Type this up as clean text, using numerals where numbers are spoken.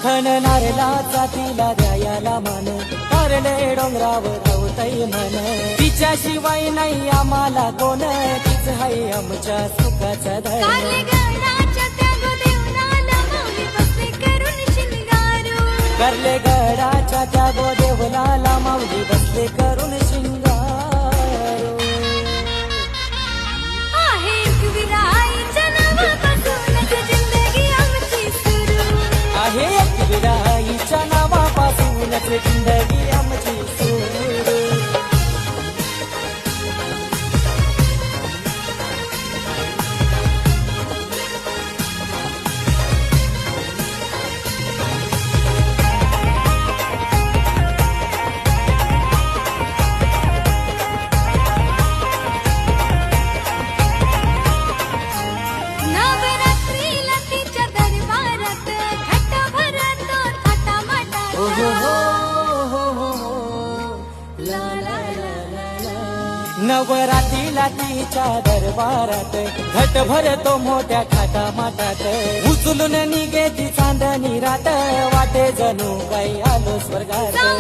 खणणारला जातीला द्यायला मान हरले डोंगरावर रावतई मन तिच्याशिवाय नाही आम्हाला कोण तीच हाय आमच्या सुखाचा धन करले गडाच्या त्या गोदेवलाला माऊली बसले करून शिंगारू आहे एकविराईच्या नावापासूनच जिंदगी आमची सुरू आहे एकविराईच्या नावापासूनच जिंदगी आमची सुरू नवरात्रीला तिच्या दरबारात घट भरतो थाटामाटात. हो हो हो हो हो ला ला ला ला ला. नवरात्रीला तिच्या दरबारात घट भरतो मोठ्या थाटामाटात उचलून निघे ती चांदणी रात वाटे जणू काही आलो स्वर्गात जाऊ